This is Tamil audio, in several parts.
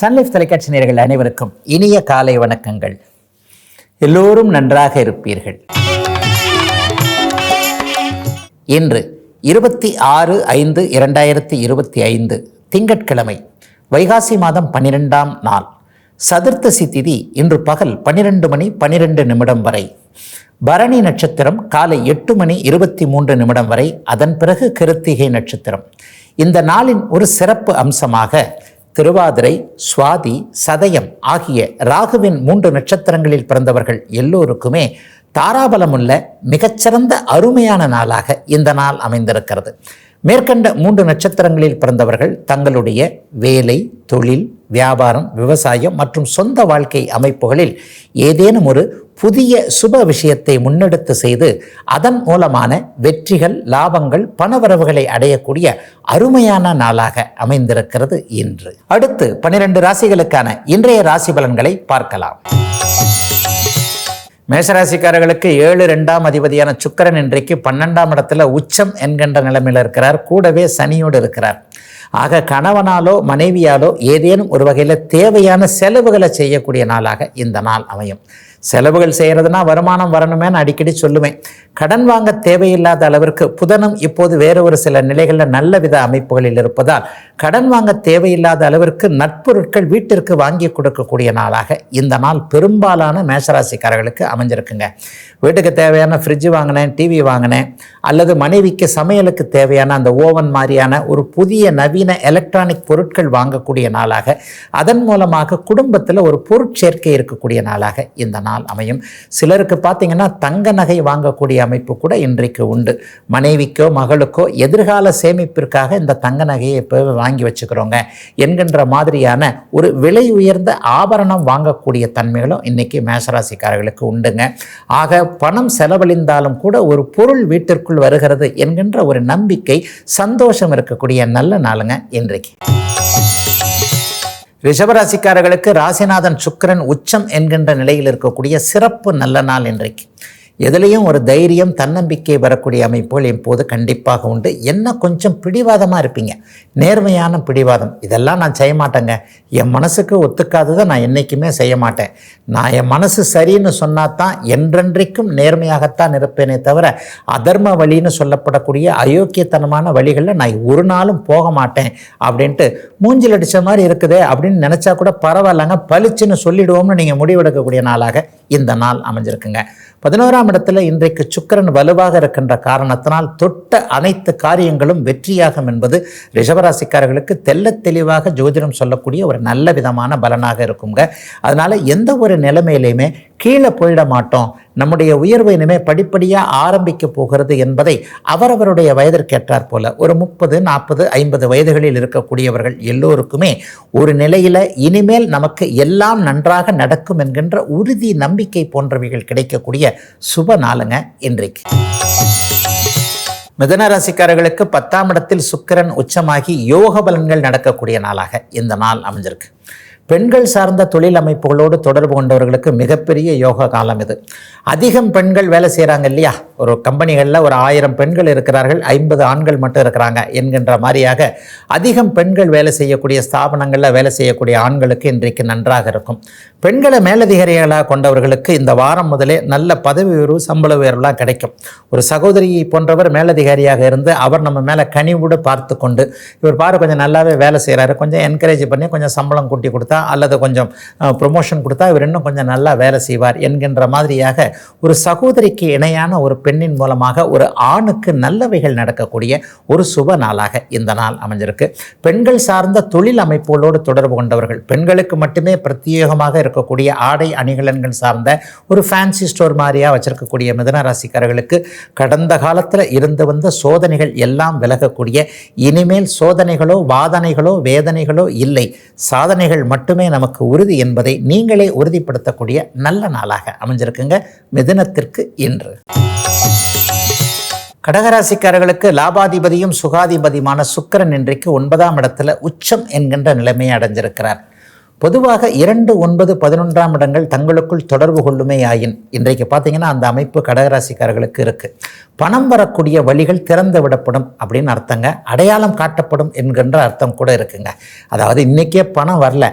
சன்லைஃப் தொலைக்காட்சி நேயர்கள் அனைவருக்கும் இனிய காலை வணக்கங்கள். எல்லோரும் நன்றாக இருப்பீர்கள். இன்று 26/5/2025 திங்கட்கிழமை, வைகாசி மாதம் 12ஆம் நாள், சதுர்த்தசி திதி இன்று பகல் 12 மணி 12 நிமிடம் வரை, பரணி நட்சத்திரம் காலை 8 மணி 23 நிமிடம் வரை, அதன் பிறகு கிருத்திகை நட்சத்திரம். இந்த நாளின் ஒரு சிறப்பு அம்சமாக திருவாதிரை, சுவாதி, சதயம் ஆகிய ராகுவின் 3 நட்சத்திரங்களில் பிறந்தவர்கள் எல்லோருக்குமே தாராபலமுள்ள மிகச்சிறந்த அருமையான நாளாக இந்த நாள் அமைந்திருக்கிறது. மேற்கண்ட 3 நட்சத்திரங்களில் பிறந்தவர்கள் தங்களுடைய வேலை, தொழில், வியாபாரம், விவசாயம் மற்றும் சொந்த வாழ்க்கை அமைப்புகளில் ஏதேனும் ஒரு புதிய சுப விஷயத்தை முன்னெடுத்து செய்து அதன் மூலமான வெற்றிகள், லாபங்கள், பணவரவுகளை அடையக்கூடிய அருமையான நாளாக அமைந்திருக்கிறது இன்று. அடுத்து 12 ராசிகளுக்கான இன்றைய ராசி பலன்களை பார்க்கலாம். மேஷராசிக்காரர்களுக்கு 7 அதிபதியான சுக்கிரன் இன்றைக்கு 12ஆம் இடத்துல உச்சம் என்கின்ற நிலைமையில் இருக்கிறார். கூடவே சனியோடு இருக்கிறார். ஆக கணவனாலோ மனைவியாலோ ஏதேனும் ஒரு வகையில் தேவையான செலவுகளை செய்யக்கூடிய நாளாக இந்த நாள் அமையும். செலவுகள் செய்கிறதுனா வருமானம் வரணுமேன்னு அடிக்கடி சொல்லுவேன். கடன் வாங்க தேவையில்லாத அளவிற்கு புதனும் இப்போது வேறு ஒரு சில நிலைகளில் நல்ல வித அமைப்புகளில் இருப்பதால் கடன் வாங்க தேவையில்லாத அளவிற்கு நட்பொருட்கள் வீட்டிற்கு வாங்கி கொடுக்கக்கூடிய நாளாக இந்த நாள் பெரும்பாலான மேஷராசிக்காரர்களுக்கு அமைஞ்சிருக்குங்க. வீட்டுக்கு தேவையான ஃப்ரிட்ஜ் வாங்கினேன், டிவி வாங்கினேன், அல்லது மனைவிக்கு சமையலுக்கு தேவையான அந்த ஓவன் மாதிரியான ஒரு புதிய நவீன எலக்ட்ரானிக் பொருட்கள் வாங்கக்கூடிய நாளாக, அதன் மூலமாக குடும்பத்தில் ஒரு பொருட்சேர்க்கை இருக்கக்கூடிய நாளாக இந்த நாள் அமையும். சிலருக்கு பார்த்தீங்கன்னா தங்க நகை வாங்கக்கூடிய அமைப்பு கூட இன்றைக்கு உண்டு. மனைவிக்கோ மகளுக்கோ எதிர்கால சேமிப்பிற்காக இந்த தங்க நகையை இப்போ வாங்கி வச்சுக்கிறோங்க என்கின்ற மாதிரியான ஒரு விலை உயர்ந்த ஆபரணம் வாங்கக்கூடிய தன்மைகளும் இன்னைக்கு மேஷராசிக்காரர்களுக்கு உண்டுங்க. ஆக பணம் செலவழிந்தாலும் கூட ஒரு பொருள் வீட்டிற்குள் வருகிறது என்கின்ற ஒரு நம்பிக்கை, சந்தோஷம் இருக்கக்கூடிய நல்ல நாளுங்க இன்றைக்கு. ரிஷபராசிக்காரர்களுக்கு ராசிநாதன் சுக்கிரன் உச்சம் என்கின்ற நிலையில் இருக்கக்கூடிய சிறப்பு நல்ல நாள் இன்றைக்கு. எதுலேயும் ஒரு தைரியம், தன்னம்பிக்கை வரக்கூடிய அமைப்புகள் இப்போது கண்டிப்பாக உண்டு. என்ன கொஞ்சம் பிடிவாதமாக இருப்பீங்க, நேர்மையான பிடிவாதம். இதெல்லாம் நான் செய்ய மாட்டேங்க, என் மனசுக்கு ஒத்துக்காததை நான் என்றைக்குமே செய்ய மாட்டேன், நான் என் மனசு சரின்னு சொன்னாதான் என்றென்றைக்கும் நேர்மையாகத்தான் இருப்பேனே தவிர அதர்ம வழின்னு சொல்லப்படக்கூடிய அயோக்கியத்தனமான வழிகளில் நான் ஒரு நாளும் போக மாட்டேன் அப்படின்ட்டு மூஞ்சில் அடித்த மாதிரி இருக்குதே அப்படின்னு நினச்சா கூட பரவாயில்லைங்க, பளிச்சுன்னு சொல்லிடுவோம்னு நீங்கள் முடிவெடுக்கக்கூடிய நாளாக இந்த நாள் அமைஞ்சிருக்குங்க. 11ஆம் இடத்துல இன்றைக்கு சுக்கிரன் வலுவாக இருக்கின்ற காரணத்தினால் தொட்ட அனைத்து காரியங்களும் வெற்றியாகும் என்பது ரிஷபராசிக்காரர்களுக்கு தெள்ளத் தெளிவாக ஜோதிடம் சொல்லக்கூடிய ஒரு நல்ல விதமான பலனாக இருக்குங்க. அதனால எந்த ஒரு நிலைமையிலையுமே கீழே போயிட மாட்டோம், நம்முடைய உயர்வு இனிமே படிப்படியாக ஆரம்பிக்க போகிறது என்பதை அவரவருடைய வயதிற்கேற்றார் போல ஒரு 30, 40, 50 வயதுகளில் இருக்கக்கூடியவர்கள் எல்லோருக்குமே ஒரு நிலையில் இனிமேல் நமக்கு எல்லாம் நன்றாக நடக்கும் என்கின்ற உறுதி, நம்பிக்கை போன்றவைகள் கிடைக்கக்கூடிய சுப நாளுங்க இன்றைக்கு. மிதுன ராசிக்காரர்களுக்கு 10ஆம் இடத்தில் சுக்கிரன் உச்சமாகி யோக பலன்கள் நடக்கக்கூடிய நாளாக இந்த நாள் அமைஞ்சிருக்கு. பெண்கள் சார்ந்த தொழில் அமைப்புகளோடு தொடர்பு கொண்டவர்களுக்கு மிகப்பெரிய யோக காலம் இது. அதிகம் பெண்கள் வேலை செய்கிறாங்க இல்லையா, ஒரு கம்பெனிகளில் ஒரு 1000 பெண்கள் இருக்கிறார்கள், 50 ஆண்கள் மட்டும் இருக்கிறாங்க என்கின்ற மாதிரியாக அதிகம் பெண்கள் வேலை செய்யக்கூடிய ஸ்தாபனங்களில் வேலை செய்யக்கூடிய ஆண்களுக்கு இன்றைக்கு நன்றாக இருக்கும். பெண்களை மேலதிகாரிகளாக கொண்டவர்களுக்கு இந்த வாரம் முதலே நல்ல பதவி உயர்வு, சம்பள உயர்வுலாம் கிடைக்கும். ஒரு சகோதரி போன்றவர் மேலதிகாரியாக இருந்து அவர் நம்ம மேலே கனிவோடு பார்த்து கொண்டு, இவர் பாரு கொஞ்சம் நல்லாவே வேலை செய்கிறாரு, கொஞ்சம் என்கரேஜ் பண்ணி கொஞ்சம் சம்பளம் கூட்டி கொடுத்தா அல்லது கொஞ்சம் ப்ரொமோஷன் கொடுத்தா இவர் இன்னும் கொஞ்சம் நல்லா வேலை செய்வார் என்கின்ற மாதிரியாக ஒரு சகோதரிக்கு இணையான ஒரு பெண்ணின் மூலமாக ஒரு ஆணுக்கு நல்லவைகள் நடக்கக்கூடிய ஒரு சுப நாளாக இந்த நாள் அமைஞ்சிருக்கு. பெண்கள் சார்ந்த தொழில் அமைப்புகளோடு தொடர்பு கொண்டவர்கள், பெண்களுக்கு மட்டுமே பிரத்யேகமாக இருக்கக்கூடிய ஆடை அணிகலன்கள் சார்ந்த ஒரு ஃபேன்சி ஸ்டோர் மாதிரியாக வச்சிருக்கக்கூடிய மிதுன ராசிக்காரர்களுக்கு கடந்த காலத்தில் இருந்து வந்த சோதனைகள் எல்லாம் விலகக்கூடிய, இனிமேல் சோதனைகளோ வாதனைகளோ வேதனைகளோ இல்லை, சாதனைகள் மட்டுமே நமக்கு உறுதி என்பதை நீங்களே உறுதிப்படுத்தக்கூடிய நல்ல நாளாக அமைஞ்சிருக்குங்க மிதுனத்திற்கு இன்று. கடகராசிக்காரர்களுக்கு லாபாதிபதியும் சுகாதிபதியுமான சுக்கிரன் இன்றைக்கு 9ஆம் இடத்துல உச்சம் என்கின்ற நிலைமையை அடைஞ்சிருக்கிறார். பொதுவாக 2, 9, 11ஆம் இடங்கள் தங்களுக்குள் தொடர்பு கொள்ளுமே ஆயின் இன்றைக்கு பார்த்தீங்கன்னா அந்த அமைப்பு கடகராசிக்காரர்களுக்கு இருக்குது. பணம் வரக்கூடிய வழிகள் திறந்து விடப்படும் அப்படின்னு அர்த்தங்க. அடையாளம் காட்டப்படும் என்கின்ற அர்த்தம் கூட இருக்குங்க. அதாவது இன்றைக்கே பணம் வரல,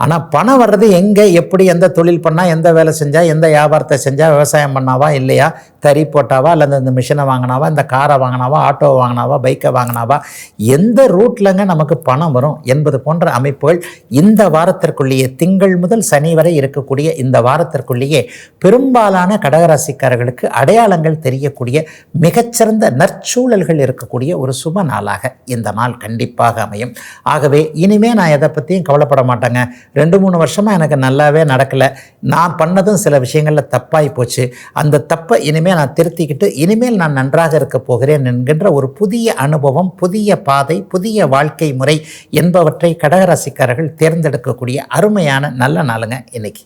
ஆனால் பணம் வர்றது எங்கே, எப்படி, எந்த தொழில் பண்ணால், எந்த வேலை செஞ்சால், எந்த வியாபாரத்தை செஞ்சால், விவசாயம் பண்ணாவா இல்லையா, தறி போட்டாவா அல்லது இந்த மிஷினை வாங்கினாவா, இந்த காரை வாங்கினாவா, ஆட்டோவை வாங்கினாவா, பைக்கை வாங்கினாவா, எந்த ரூட்லங்க நமக்கு பணம் வரும் என்பது போன்ற அமைப்புகள் இந்த வாரத்திற்குள்ளேயே திங்கள் முதல் சனி வரை இருக்கக்கூடிய இந்த வாரத்திற்குள்ளேயே பெரும்பாலான கடகராசிக்காரர்களுக்கு அடையாளங்கள் தெரியக்கூடிய மிகச்சிறந்த நற்சூழல்கள் இருக்கக்கூடிய ஒரு சுப நாளாக இந்த நாள் கண்டிப்பாக அமையும். ஆகவே இனிமே நான் எதை பற்றியும் கவலைப்பட மாட்டேங்க. 2-3 வருஷமாக எனக்கு நல்லாவே நடக்கலை, நான் பண்ணதும் சில விஷயங்களில் தப்பாகி போச்சு, அந்த தப்பை இனிமேல் நான் திருத்திக்கிட்டு இனிமேல் நான் நன்றாக இருக்க போகிறேன் என்கின்ற ஒரு புதிய அனுபவம், புதிய பாதை, புதிய வாழ்க்கை முறை என்பவற்றை கடகராசிக்காரர்கள் தேர்ந்தெடுக்கக்கூடிய அருமையான நல்ல நாளுங்க இன்னைக்கு.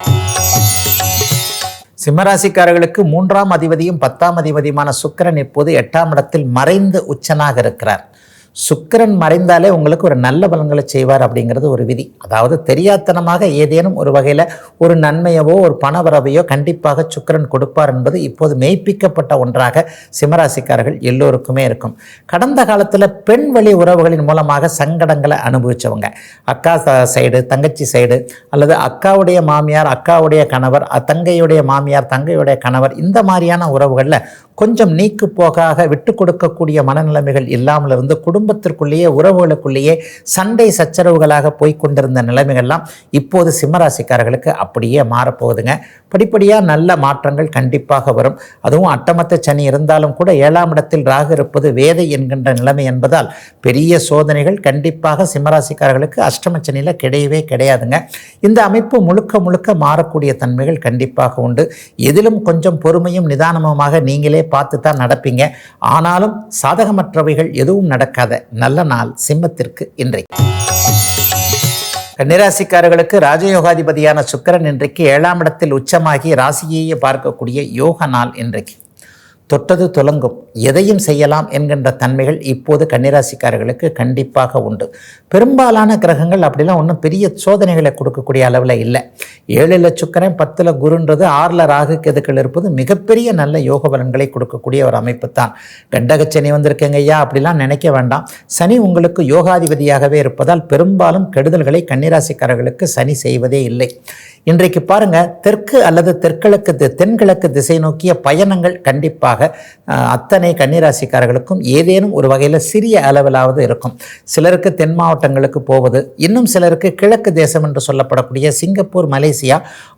சிம்மராசிக்காரர்களுக்கு 3ஆம் அதிபதியும் 10ஆம் அதிபதியுமான சுக்கிரன் இப்போது 8ஆம் இடத்தில் மறைந்து உச்சனாக இருக்கிறார். சுக்கிரன் மறைந்தாலே உங்களுக்கு ஒரு நல்ல பலன்களை செய்வார் அப்படிங்கிறது ஒரு விதி. அதாவது தெரியாத்தனமாக ஏதேனும் ஒரு வகையில் ஒரு நன்மையவோ ஒரு பணவரவையோ கண்டிப்பாக சுக்கிரன் கொடுப்பார் என்பது இப்போது மெய்ப்பிக்கப்பட்ட ஒன்றாக சிம்மராசிக்காரர்கள் எல்லோருக்குமே இருக்கும். கடந்த காலத்தில் பெண் வழி உறவுகளின் மூலமாக சங்கடங்களை அனுபவித்தவங்க, அக்கா சைடு, தங்கச்சி சைடு, அல்லது அக்காவுடைய மாமியார், அக்காவுடைய கணவர், தங்கையுடைய மாமியார், தங்கையுடைய கணவர், இந்த மாதிரியான உறவுகளில் கொஞ்சம் நீக்கு போகாக விட்டு கொடுக்கக்கூடிய மனநிலைமைகள் இல்லாமல் இருந்து குடும்பத்திற்குள்ளேயே உறவுகளுக்குள்ளேயே சண்டை சச்சரவுகளாக போய்கொண்டிருந்த நிலைமைகள்லாம் இப்போது சிம்மராசிக்காரர்களுக்கு அப்படியே மாறப்போகுதுங்க. படிப்படியாக நல்ல மாற்றங்கள் கண்டிப்பாக வரும். அதுவும் அட்டமத்த சனி இருந்தாலும் கூட 7ஆம் இடத்தில் ராகு இருப்பது வேதை என்கின்ற நிலைமை என்பதால் பெரிய சோதனைகள் கண்டிப்பாக சிம்மராசிக்காரர்களுக்கு அஷ்டம சனியில் கிடையவே கிடையாதுங்க. இந்த அமைப்பு முழுக்க முழுக்க மாறக்கூடிய தன்மைகள் கண்டிப்பாக உண்டு. எதிலும் கொஞ்சம் பொறுமையும் நிதானமுமாக நீங்களே பார்த்து தான் நடப்பீங்க. ஆனாலும் சாதகமற்றவைகள் எதுவும் நடக்காத நல்ல நாள் சிம்மத்திற்கு இன்றைக்கு. கன்னிராசிக்காரர்களுக்கு ராஜயோகாதிபதியான சுக்கிரன் இன்றைக்கு 7ஆம் இடத்தில் உச்சமாகி ராசியையே பார்க்கக்கூடிய யோக நாள் இன்றைக்கு. தொட்டது துலங்கும், எதையும் செய்யலாம் என்கின்ற தன்மைகள் இப்போது கன்னிராசிக்காரர்களுக்கு கண்டிப்பாக உண்டு. பெரும்பாலான கிரகங்கள் அப்படிலாம் ஒன்றும் பெரிய சோதனைகளை கொடுக்கக்கூடிய அளவில் இல்லை. 7ல் சுக்கிரன், 10ல் குருன்றது, 6ல் ராகு கேதுக்கள் இருப்பது மிகப்பெரிய நல்ல யோக பலன்களை கொடுக்கக்கூடிய ஒரு அமைப்பு தான். கண்டகச்சனி வந்திருக்கேங்க ஐயா அப்படிலாம் நினைக்க வேண்டாம். சனி உங்களுக்கு யோகாதிபதியாகவே இருப்பதால் பெரும்பாலும் கெடுதல்களை கன்னிராசிக்காரர்களுக்கு சனி செய்வதே இல்லை. இன்றைக்கு பாருங்க, தெற்கு அல்லது தென்கிழக்கு திசை நோக்கிய பயணங்கள் கண்டிப்பாக அத்தனை கன்னிராசிக்காரர்களுக்கும் ஏதேனும் ஒரு வகையில் சிறிய அளவிலாவது இருக்கும். சிலருக்கு தென் மாவட்டங்களுக்கு போவது, இன்னும் சிலருக்கு கிழக்கு தேசம் என்று சொல்லப்படக்கூடிய சிங்கப்பூர், மலேசியா,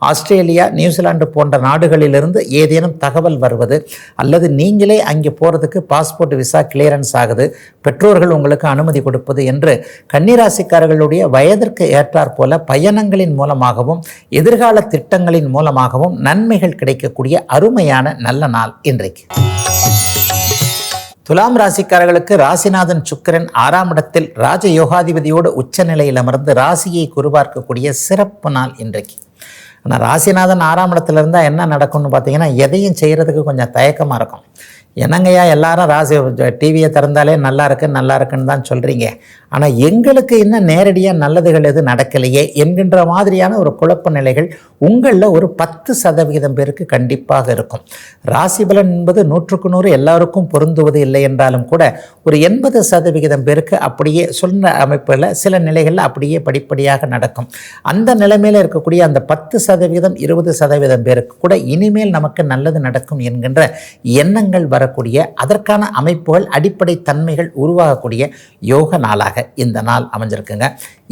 ஆஸ்திரேலியா, நியூசிலாந்து போன்ற நாடுகளிலிருந்து ஏதேனும் தகவல் வருவது, அல்லது நீங்களே அங்கே போகிறதுக்கு பாஸ்போர்ட் விசா கிளியரன்ஸ் ஆகுது, பெற்றோர்கள் உங்களுக்கு அனுமதி கொடுப்பது என்று கன்னிராசிக்காரர்களுடைய வயதிற்கு ஏற்றாற் போல பயணங்களின் மூலமாகவும் எதிர்கால திட்டங்களின் மூலமாகவும் நன்மைகள் கிடைக்கக்கூடிய அருமையான நல்ல நாள் இன்றைக்கு. துலாம் ராசிக்காரர்களுக்கு ராசிநாதன் சுக்கிரன் 6ஆம் இடத்தில் ராஜயோகாதிபதியோடு உச்ச நிலையில் அமர்ந்து ராசியை குறிபார்க்கக்கூடிய சிறப்பு நாள் இன்றைக்கு. ஆனால் ராசிநாதன் 6ஆம் இடத்துல இருந்தால் என்ன நடக்கும்னு பார்த்தீங்கன்னா, எதையும் செய்கிறதுக்கு கொஞ்சம் தயக்கமாக இருக்கும். என்னங்கய்யா எல்லாரும் ராசி டிவியை திறந்தாலே நல்லா இருக்குன்னு தான் சொல்கிறீங்க, ஆனால் எங்களுக்கு இன்னும் நேரடியாக நல்லதுகள் எதுவும் நடக்கலையே என்கின்ற மாதிரியான ஒரு குழப்ப நிலைகள் உங்களில் ஒரு 10% பேருக்கு கண்டிப்பாக இருக்கும். ராசி பலன் என்பது 100க்கு 100 எல்லாருக்கும் பொருந்துவது இல்லை என்றாலும் கூட ஒரு 80% பேருக்கு அப்படியே சொன்ன அமைப்பில் சில நிலைகளில் அப்படியே படிப்படியாக நடக்கும். அந்த நிலைமையில் இருக்கக்கூடிய அந்த 10%, 20% பேருக்கு கூட இனிமேல் நமக்கு நல்லது நடக்கும் என்கின்ற எண்ணங்கள் வரக்கூடிய, அதற்கான அமைப்புகள், அடிப்படை தன்மைகள் உருவாகக்கூடிய யோக நாளாக இந்த நாள் அமைஞ்சிருக்குங்க.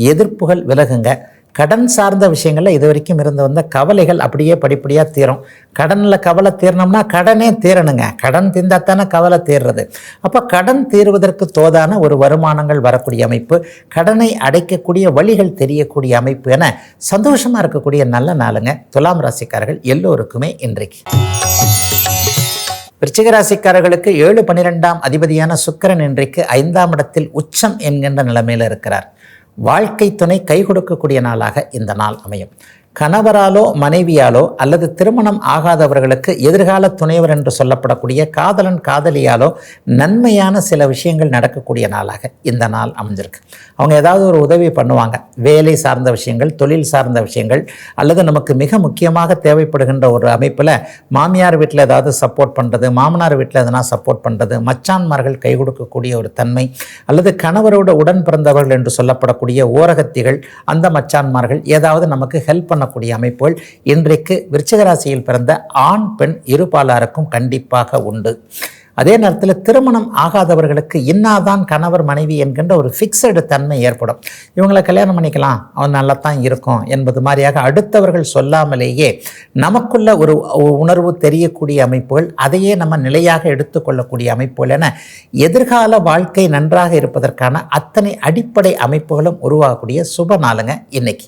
எதிர்ப்புகள் விலகுங்க. கடன் சார்ந்த விஷயங்களில் இது வரைக்கும் இருந்து வந்த கவலைகள் அப்படியே படிப்படியாக தீரும். கடனில் கவலை தீரணும்னா கடனே தீரணுங்க. கடன் தீர்ந்தாத்தானே கவலை தீர்றது. அப்போ கடன் தீர்வதற்கு தோதான ஒரு வருமானங்கள் வரக்கூடிய அமைப்பு, கடனை அடைக்கக்கூடிய வழிகள் தெரியக்கூடிய அமைப்பு என சந்தோஷமாக இருக்கக்கூடிய நல்ல நாளுங்க துலாம் ராசிக்காரர்கள் எல்லோருக்குமே இன்றைக்கு. விருச்சிக ராசிக்காரர்களுக்கு 7, 12ஆம் அதிபதியான சுக்கிரன் இன்றைக்கு 5ஆம் இடத்தில் உச்சம் என்கின்ற நிலைமையில் இருக்கிறார். வாழ்க்கை துணை கை கொடுக்கக்கூடிய நாளாக இந்த நாள் அமையும். கணவராலோ மனைவியாலோ அல்லது திருமணம் ஆகாதவர்களுக்கு எதிர்கால துணைவர் என்று சொல்லப்படக்கூடிய காதலன் காதலியாலோ நன்மையான சில விஷயங்கள் நடக்கக்கூடிய நாளாக இந்த நாள் அமைஞ்சிருக்கு. அவங்க ஏதாவது ஒரு உதவி பண்ணுவாங்க, வேலை சார்ந்த விஷயங்கள், தொழில் சார்ந்த விஷயங்கள், அல்லது நமக்கு மிக முக்கியமாக தேவைப்படுகின்ற ஒரு அமைப்பில் மாமியார் வீட்டில் ஏதாவது சப்போர்ட் பண்ணுறது, மாமனார் வீட்டில் எதனா சப்போர்ட் பண்ணுறது, மச்சான்மார்கள் கை கொடுக்கக்கூடிய ஒரு தன்மை, அல்லது கணவரோட உடன் பிறந்தவர்கள் என்று சொல்லப்படக்கூடிய ஓரகத்திகள், அந்த மச்சான்மார்கள் ஏதாவது நமக்கு ஹெல்ப் பண்ணக்கூடிய அமைப்புகள் இன்றைக்கு விருச்சிக ராசியில் பிறந்த ஆண் பெண் இருபாலாருக்கும் கண்டிப்பாக உண்டு. அதே நேரத்தில் திருமணம் ஆகாதவர்களுக்கு இன்னாதான் கணவர் மனைவி என்கின்ற ஒரு ஃபிக்ஸடு தன்மை ஏற்படும். இவங்களை கல்யாணம் பண்ணிக்கலாம், அவன் நல்லா தான் இருக்கும் என்பது மாதிரியாக அடுத்தவர்கள் சொல்லாமலேயே நமக்குள்ள ஒரு உணர்வு தெரியக்கூடிய அமைப்புகள், அதையே நம்ம நிலையாக எடுத்துக்கொள்ளக்கூடிய அமைப்புகள் என எதிர்கால வாழ்க்கை நன்றாக இருப்பதற்கான அத்தனை அடிப்படை அமைப்புகளும் உருவாகக்கூடிய சுப நாளுங்க இன்னைக்கு.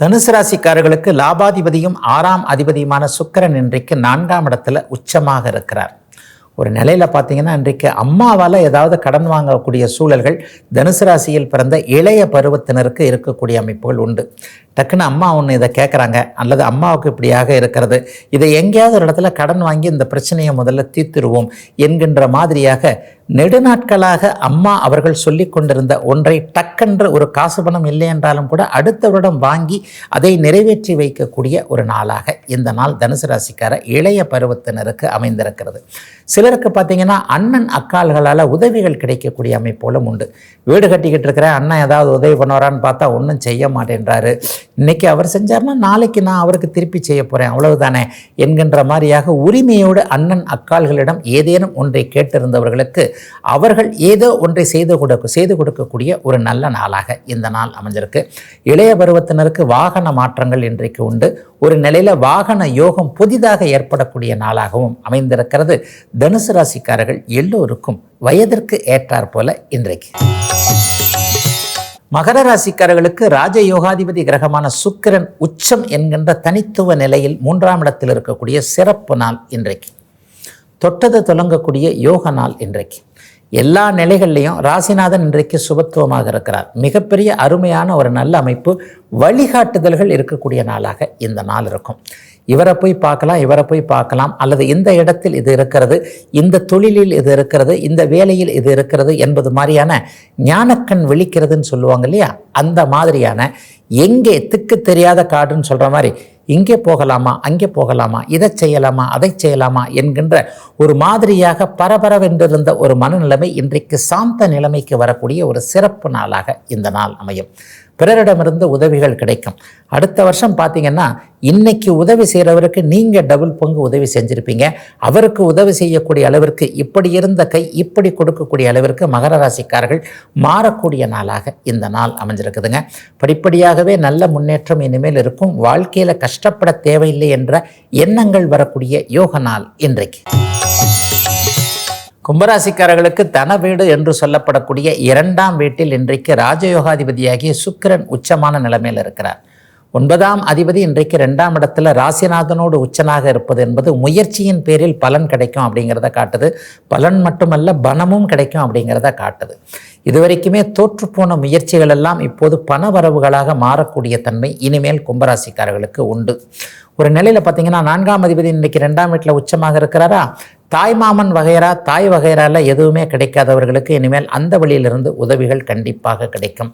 தனுசு ராசிக்காரர்களுக்கு லாபாதிபதியும் 6ஆம் அதிபதியுமான சுக்கிரன் இன்றைக்கு 4ஆம் இடத்துல உச்சமாக இருக்கிறார். ஒரு நிலையில் பார்த்தீங்கன்னா இன்றைக்கு அம்மாவால் ஏதாவது கடன் வாங்கக்கூடிய சூழல்கள் தனுசு ராசியில் பிறந்த இளைய பருவத்தினருக்கு இருக்கக்கூடிய அமைப்புகள் உண்டு. டக்குன்னு அம்மா ஒன்று இதை கேட்குறாங்க, அல்லது அம்மாவுக்கு இப்படியாக இருக்கிறது, இதை எங்கேயாவது ஒரு இடத்துல கடன் வாங்கி இந்த பிரச்சனையை முதல்ல தீர்த்துருவோம் என்கின்ற மாதிரியாக நெடுநாட்களாக அம்மா அவர்கள் சொல்லி கொண்டிருந்த ஒன்றை டக்கென்று ஒரு காசு பணம் இல்லை என்றாலும் கூட அடுத்தவரிடம் வாங்கி அதை நிறைவேற்றி வைக்கக்கூடிய ஒரு நாளாக இந்த நாள் தனுசு ராசிக்கார இளைய பருவத்தினருக்கு அமைந்திருக்கிறது. சிலருக்கு பார்த்தீங்கன்னா அண்ணன் அக்கால்களால் உதவிகள் கிடைக்கக்கூடிய அமைப்போலும் உண்டு. வீடு கட்டிக்கிட்டு இருக்கிற அண்ணன் ஏதாவது உதவி பண்ணுவாரான்னு பார்த்தா ஒன்றும் செய்ய மாட்டேன்றாரு, இன்னைக்கு அவர் செஞ்சார்னா நாளைக்கு நான் அவருக்கு திருப்பி செய்ய போகிறேன் அவ்வளவுதானே என்கின்ற மாதிரியாக உரிமையோடு அண்ணன் அக்கால்களிடம் ஏதேனும் ஒன்றை கேட்டிருந்தவர்களுக்கு அவர்கள் ஏதோ ஒன்றை செய்து கொடுக்கக்கூடிய ஒரு நல்ல நாளாக இந்த நாள் அமைஞ்சிருக்கு. இளைய பருவத்தினருக்கு வாகன மாற்றங்கள் இன்றைக்கு உண்டு. ஒரு நிலையில் வாகன யோகம் புதிதாக ஏற்படக்கூடிய நாளாகவும் அமைந்திருக்கிறது. தனுசு ராசிக்காரர்கள் எல்லோருக்கும் வயதிற்கு ஏற்றாற் போல இன்றைக்கு. மகர ராசிக்காரர்களுக்கு ராஜயோகாதிபதி கிரகமான சுக்கிரன் உச்சம் என்கின்ற தனித்துவ நிலையில் 3ஆம் இடத்தில் இருக்கக்கூடிய சிறப்பு நாள் இன்றைக்கு. தொட்டது தொடங்கக்கூடிய யோக நாள் இன்றைக்கு. எல்லா நிலைகள்லையும் ராசிநாதன் இன்றைக்கு சுபத்துவமாக இருக்கிறார். மிகப்பெரிய அருமையான ஒரு நல்ல அமைப்பு, வழிகாட்டுதல்கள் இருக்கக்கூடிய நாளாக இந்த நாள் இருக்கும். இவரை போய் பார்க்கலாம், இவரை போய் பார்க்கலாம், அல்லது இந்த இடத்தில் இது இருக்கிறது, இந்த தொழிலில் இது இருக்கிறது, இந்த வேலையில் இது இருக்கிறது என்பது மாதிரியான ஞானக்கண் விழிக்கிறதுன்னு சொல்லுவாங்க இல்லையா, அந்த மாதிரியான எங்கே திக்கு தெரியாத காடுன்னு சொல்கிற மாதிரி இங்கே போகலாமா, அங்கே போகலாமா, இதை செய்யலாமா, அதை செய்யலாமா என்கின்ற ஒரு மாதிரியாக பரபரவென்றிருந்த ஒரு மனநிலைமை இன்றைக்கு சாந்த நிலைமைக்கு வரக்கூடிய ஒரு சிறப்பு நாளாக இந்த நாள் அமையும். பிறரிடமிருந்து உதவிகள் கிடைக்கும். அடுத்த வருஷம் பார்த்தீங்கன்னா இன்னைக்கு உதவி செய்கிறவருக்கு நீங்கள் டபுள் பங்கு உதவி செஞ்சுருப்பீங்க. அவருக்கு உதவி செய்யக்கூடிய அளவிற்கு இப்படி இருந்த கை இப்படி கொடுக்கக்கூடிய அளவிற்கு மகர ராசிக்காரர்கள் மாறக்கூடிய நாளாக இந்த நாள் அமைஞ்சிருக்குதுங்க. படிப்படியாகவே நல்ல முன்னேற்றம் இனிமேல் இருக்கும். வாழ்க்கையில் கஷ்டப்பட தேவையில்லை என்ற எண்ணங்கள் வரக்கூடிய யோக நாள் இன்றைக்கு. கும்பராசிக்காரர்களுக்கு தன வீடு என்று சொல்லப்படக்கூடிய 2ஆம் வீட்டில் இன்றைக்கு ராஜயோகாதிபதியாகிய சுக்கிரன் உச்சமான நிலைமையில் இருக்கிறார். 9ஆம் அதிபதி இன்றைக்கு 2ஆம் இடத்துல ராசிநாதனோடு உச்சனாக இருப்பது என்பது முயற்சியின் பேரில் பலன் கிடைக்கும் அப்படிங்கிறத காட்டுது. பலன் மட்டுமல்ல, பணமும் கிடைக்கும் அப்படிங்கிறத காட்டுது. இதுவரைக்குமே தோற்றுப்போன முயற்சிகள் எல்லாம் இப்போது பண வரவுகளாக மாறக்கூடிய தன்மை இனிமேல் கும்பராசிக்காரர்களுக்கு உண்டு. ஒரு நிலையில் பார்த்தீங்கன்னா 4ஆம் அதிபதி இன்றைக்கு 2ஆம் வீட்டில் உச்சமாக இருக்கிறாரா, தாய் மாமன் வகைரா தாய் வகைரால எதுவுமே கிடைக்காதவர்களுக்கு இனிமேல் அந்த வழியிலிருந்து உதவிகள் கண்டிப்பாக கிடைக்கும்.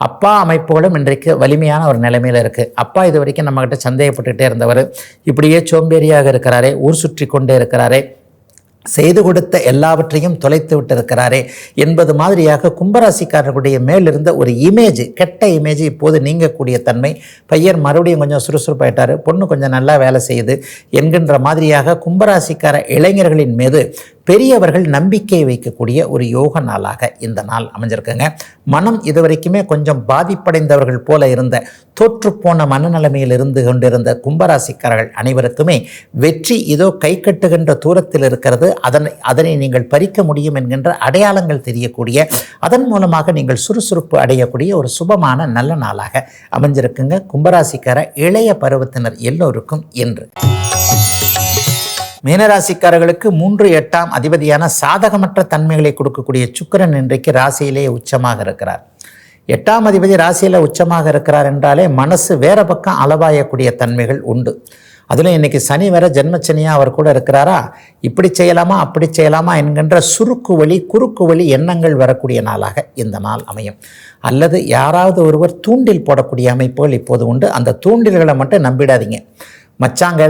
அப்பா அமைப்புகளும் இன்றைக்கு வலிமையான ஒரு நிலைமையில் இருக்குது. அப்பா இது வரைக்கும் நம்மகிட்ட சந்தேகப்பட்டுக்கிட்டே இருந்தவர் இப்படியே சோம்பேறியாக இருக்கிறாரே, ஊர் சுற்றி கொண்டே இருக்கிறாரே, செய்து கொடுத்த எல்லாவற்றையும் தொலைத்து விட்டு இருக்கிறாரே என்பது மாதிரியாக கும்பராசிக்காரர்களுடைய மேலிருந்த ஒரு இமேஜ், கெட்ட இமேஜ் இப்போது நீங்கக்கூடிய தன்மை. பையன் மறுபடியும் கொஞ்சம் சுறுசுறுப்பாயிட்டார், பொண்ணு கொஞ்சம் நல்லா வேலை செய்யுது என்கின்ற மாதிரியாக கும்பராசிக்கார இளைஞர்களின் மீது பெரியவர்கள் நம்பிக்கை வைக்கக்கூடிய ஒரு யோக நாளாக இந்த நாள் அமைஞ்சிருக்குங்க. மனம் இதுவரைக்குமே கொஞ்சம் பாதிப்படைந்தவர்கள் போல இருந்த, தோற்றுப்போன மனநிலைமையில் இருந்து கொண்டிருந்த கும்பராசிக்காரர்கள் அனைவருக்குமே வெற்றி இதோ கை கட்டுகின்ற தூரத்தில் இருக்கிறது. அதனை நீங்கள் பறிக்க முடியும் என்கின்ற அடையாளங்கள் தெரியக்கூடிய, அதன் மூலமாக நீங்கள் சுறுசுறுப்பு அடையக்கூடிய ஒரு சுபமான நல்ல நாளாக அமைஞ்சிருக்குங்க கும்பராசிக்கார இளைய பருவத்தினர் எல்லோருக்கும் என்று. மீனராசிக்காரர்களுக்கு 3-8ஆம் அதிபதியான சாதகமற்ற தன்மைகளை கொடுக்கக்கூடிய சுக்கிரன் இன்றைக்கு ராசியிலேயே உச்சமாக இருக்கிறார். 8ஆம் அதிபதி ராசியில் உச்சமாக இருக்கிறார் என்றாலே மனசு வேற பக்கம் அளவாயக்கூடிய தன்மைகள் உண்டு. அதில் இன்னைக்கு சனி வேற ஜென்மச்சனியாக அவர் கூட இருக்கிறாரா, இப்படி செய்யலாமா அப்படி செய்யலாமா என்கின்ற குறுக்கு வழி எண்ணங்கள் வரக்கூடிய நாளாக இந்த நாள் அமையும். அல்லது யாராவது ஒருவர் தூண்டில் போடக்கூடிய அமைப்புகள் இப்போது உண்டு. அந்த தூண்டில்களை மட்டும் நம்பிடாதீங்க.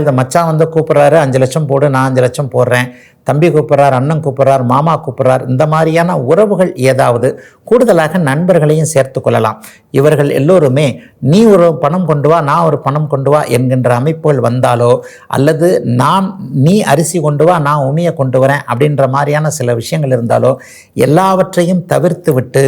இந்த மச்சான் வந்து கூப்பிட்றாரு 5 லட்சம் போடு, நான் 5 லட்சம் போடுறேன், தம்பி கூப்பிட்றார், அண்ணன் கூப்பிட்றார், மாமா கூப்பிட்றார், இந்த மாதிரியான உறவுகள் ஏதாவது கூடுதலாக நண்பர்களையும் சேர்த்து கொள்ளலாம். இவர்கள் எல்லோருமே நீ ஒரு பணம் கொண்டு வா, நான் ஒரு பணம் கொண்டு வா என்கின்ற அமைப்புகள் வந்தாலோ, அல்லது நீ அரிசி கொண்டு வா, நான் உமியை கொண்டு வரேன் அப்படின்ற மாதிரியான சில விஷயங்கள் இருந்தாலோ, எல்லாவற்றையும் தவிர்த்து விட்டு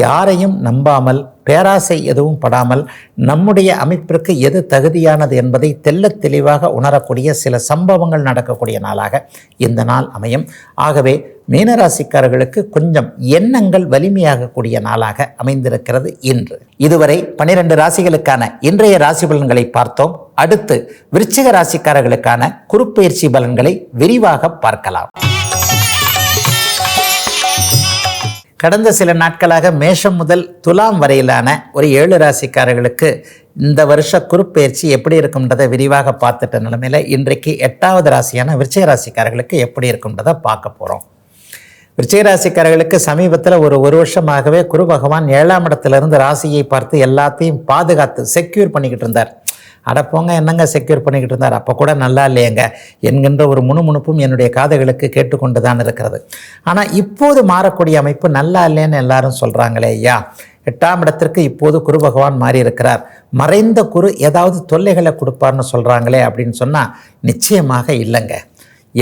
யாரையும் நம்பாமல் பேராசை எதுவும் படாமல் நம்முடைய அமைப்பிற்கு எது தகுதியானது என்பதை தெள்ளத் தெளிவாக உணரக்கூடிய சில சம்பவங்கள் நடக்கக்கூடிய நாளாக இந்த நாள் அமையும். ஆகவே மீனராசிக்காரர்களுக்கு கொஞ்சம் எண்ணங்கள் வலிமையாகக்கூடிய நாளாக அமைந்திருக்கிறது இன்று. இதுவரை 12 ராசிகளுக்கான இன்றைய ராசி பலன்களை பார்த்தோம். அடுத்து விருச்சிக ராசிக்காரர்களுக்கான குருப்பெயர்ச்சி பலன்களை விரிவாக பார்க்கலாம். கடந்த சில நாட்களாக மேஷம் முதல் துலாம் வரையிலான ஒரு 7 ராசிக்காரர்களுக்கு இந்த வருஷ குருப்பெயர்ச்சி எப்படி இருக்கும்ன்றதை விரிவாக பார்த்துட்ட நிலைமையில் இன்றைக்கு 8வது ராசியான விருச்சிக ராசிக்காரர்களுக்கு எப்படி இருக்கும்ன்றதை பார்க்க போகிறோம். விருச்சிக ராசிக்காரர்களுக்கு சமீபத்தில் ஒரு வருஷமாகவே குரு பகவான் 7ஆம் இடத்திலிருந்து ராசியை பார்த்து எல்லாத்தையும் பாதுகாத்து செக்யூர் பண்ணிக்கிட்டு இருந்தார். அடப்போங்க என்னங்க செக்யூர் பண்ணிக்கிட்டு இருந்தார், அப்போ கூட நல்லா இல்லையங்க என்கின்ற ஒரு முணுமுணுப்பும் என்னுடைய காதுகளுக்கு கேட்டுக்கொண்டு தான் இருக்கிறது. ஆனால் இப்போது மாறக்கூடிய அமைப்பு நல்லா இல்லைன்னு எல்லாரும் சொல்கிறாங்களே ஐயா. 8ஆம் இடத்திற்கு இப்போது குரு பகவான் மாறி இருக்கிறார். மறைந்த குரு ஏதாவது தொல்லைகளை கொடுப்பார்னு சொல்கிறாங்களே அப்படின்னு சொன்னால் நிச்சயமாக இல்லைங்க.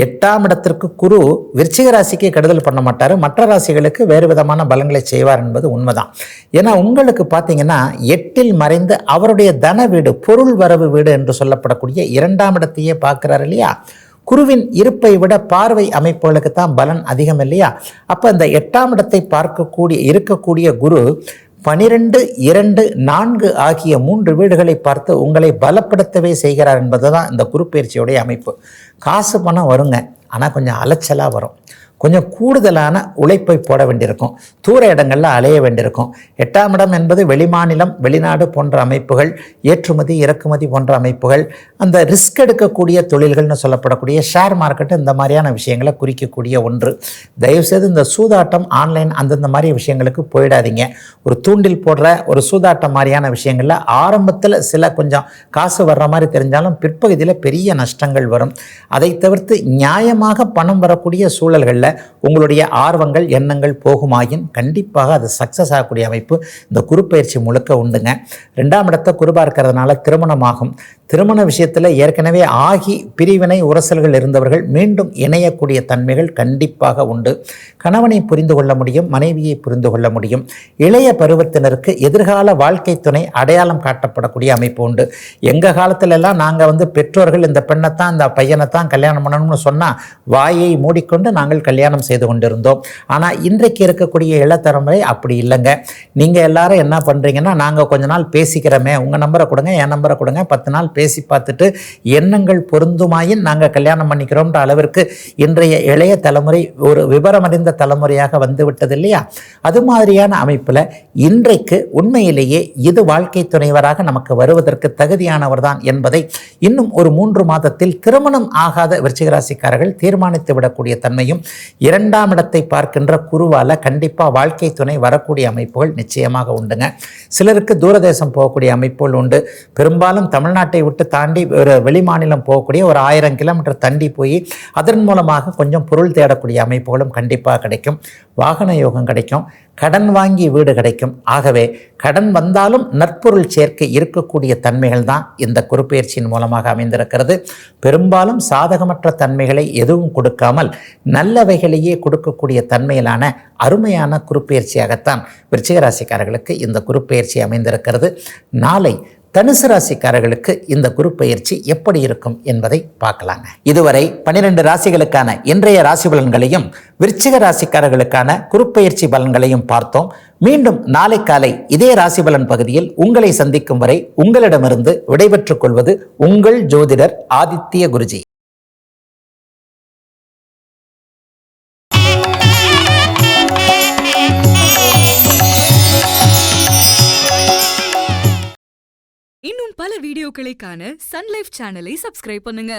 8ஆம் இடத்திற்கு குரு விருச்சிக ராசிக்கு கெடுதல் பண்ண மாட்டார், மற்ற ராசிகளுக்கு வேறு விதமான பலன்களை செய்வார் என்பது உண்மைதான். ஏன்னா உங்களுக்கு பார்த்தீங்கன்னா 8இல் மறைந்து அவருடைய தன வீடு, பொருள் வரவு வீடு என்று சொல்லப்படக்கூடிய 2ஆம் இடத்தையே பார்க்குறாரு இல்லையா. குருவின் இருப்பை விட பார்வை அமைப்புகளுக்கு தான் பலன் அதிகம் இல்லையா. அப்போ இந்த 8ஆம் இடத்தை இருக்கக்கூடிய குரு 12, 2, 4 ஆகிய 3 வீடுகளை பார்த்து உங்களை பலப்படுத்தவே செய்கிறார் என்பதுதான் இந்த குருப்பெயர்ச்சியுடைய அமைப்பு. காசு பணம் வருங்க, ஆனால் கொஞ்சம் அலைச்சலாக வரும். கொஞ்சம் கூடுதலான உழைப்பை போட வேண்டியிருக்கும், தூர இடங்களில் அலைய வேண்டியிருக்கும். 8ஆம் இடம் என்பது வெளிமாநிலம், வெளிநாடு போன்ற அமைப்புகள், ஏற்றுமதி இறக்குமதி போன்ற அமைப்புகள், அந்த ரிஸ்க் எடுக்கக்கூடிய தொழில்கள்னு சொல்லப்படக்கூடிய ஷேர் மார்க்கெட்டு, இந்த மாதிரியான விஷயங்களை குறிக்கக்கூடிய ஒன்று. தயவுசெய்து இந்த சூதாட்டம், ஆன்லைன் அந்தந்த மாதிரி விஷயங்களுக்கு போயிடாதீங்க. ஒரு தூண்டில் போடுற ஒரு சூதாட்டம் மாதிரியான விஷயங்களில் ஆரம்பத்தில் சில கொஞ்சம் காசு வர்ற மாதிரி தெரிஞ்சாலும் பிற்பகுதியில் பெரிய நஷ்டங்கள் வரும். அதை தவிர்த்து நியாயமாக பணம் வரக்கூடிய சூழல்களில் உங்களுடைய ஆர்வங்கள் எண்ணங்கள் போகுமாயின் கண்டிப்பாக அது சக்சஸ் ஆகக்கூடிய அமைப்பு இந்த குருப்பெயர்ச்சி முழுக்க உண்டுங்க. 2ஆம் இடத்தை குரு பார்க்கிறதுனால திருமணமாகும். திருமண விஷயத்தில் ஏற்கனவே ஆகி பிரிவினை உரசல்கள் இருந்தவர்கள் மீண்டும் இணையக்கூடிய தன்மைகள் கண்டிப்பாக உண்டு. கணவனை புரிந்து கொள்ள முடியும், மனைவியை புரிந்து கொள்ள முடியும். இளைய பருவத்தினருக்கு எதிர்கால வாழ்க்கை துணை அடையாளம் காட்டப்படக்கூடிய அமைப்பு உண்டு. எங்கள் காலத்திலெல்லாம் நாங்கள் பெற்றோர்கள் இந்த பெண்ணைத்தான் இந்த பையனைத்தான் கல்யாணம் பண்ணணும்னு சொன்னால் வாயை மூடிக்கொண்டு நாங்கள் கல்யாணம் செய்து கொண்டிருந்தோம். ஆனால் இன்றைக்கு இருக்கக்கூடிய இளத்தலைமுறை அப்படி இல்லைங்க. நீங்கள் எல்லாரும் என்ன பண்ணுறீங்கன்னா, நாங்கள் கொஞ்ச நாள் பேசிக்கிறோமே, உங்கள் நம்பரை கொடுங்க, என் நம்பரை கொடுங்க, 10 நாள் பேசி பார்த்துட்டு எண்ணங்கள் பொருந்துமாயின் நாங்கள் கல்யாணம் பண்ணிக்கிறோம்ன்ற அளவிற்கு இன்றைய இளைய தலைமுறை ஒரு விவரமறிந்த தலைமுறையாக வந்துவிட்டது இல்லையா. அது மாதிரியான அமைப்பில் இன்றைக்கு உண்மையிலேயே இது வாழ்க்கை துணைவராக நமக்கு வருவதற்கு தகுதியானவர் தான் என்பதை இன்னும் ஒரு 3 மாதத்தில் திருமணம் ஆகாத விருச்சிக ராசிக்காரர்கள் தீர்மானித்து விடக்கூடிய தன்மையும் 2ஆம் இடத்தை பார்க்கின்ற குருவால் கண்டிப்பாக வாழ்க்கை துணை வரக்கூடிய அமைப்புகள் நிச்சயமாக உண்டுங்க. சிலருக்கு தூரதேசம் போகக்கூடிய அமைப்புகள் உண்டு. பெரும்பாலும் தமிழ்நாட்டை விட்டு தாண்டி ஒரு வெளிமாநிலம் போகக்கூடிய ஒரு 1000 கிலோமீட்டர் தாண்டி போய் அதன் மூலமாக கொஞ்சம் பொருள் தேடக்கூடிய அமைப்புகளும் கண்டிப்பாக கிடைக்கும். வாகன யோகம் கிடைக்கும், கடன் வாங்கி வீடு கிடைக்கும். ஆகவே கடன் வந்தாலும் நற்பொருள் சேர்க்கை இருக்கக்கூடிய தன்மைகள் தான் இந்த குருப்பெயர்ச்சியின் மூலமாக அமைந்திருக்கிறது. பெரும்பாலும் சாதகமற்ற தன்மைகளை எதுவும் கொடுக்காமல் நல்லவைகளையே கொடுக்கக்கூடிய தன்மையிலான அருமையான குருப்பெயர்ச்சியாகத்தான் விருச்சிக ராசிக்காரர்களுக்கு இந்த குருப்பெயர்ச்சி அமைந்திருக்கிறது. நாளை தனுசு ராசிக்காரர்களுக்கு இந்த குருப்பெயர்ச்சி எப்படி இருக்கும் என்பதை பார்க்கலாங்க. இதுவரை 12 ராசிகளுக்கான இன்றைய ராசி பலன்களையும் விருச்சிக ராசிக்காரர்களுக்கான குருப்பெயர்ச்சி பலன்களையும் பார்த்தோம். மீண்டும் நாளை காலை இதே ராசி பலன் பகுதியில் உங்களை சந்திக்கும் வரை உங்களிடமிருந்து விடைபெற்றுக் கொள்வது உங்கள் ஜோதிடர் ஆதித்ய குருஜி. பல வீடியோக்களை காண சன் லைஃப் சேனலை சப்ஸ்கிரைப் பண்ணுங்க.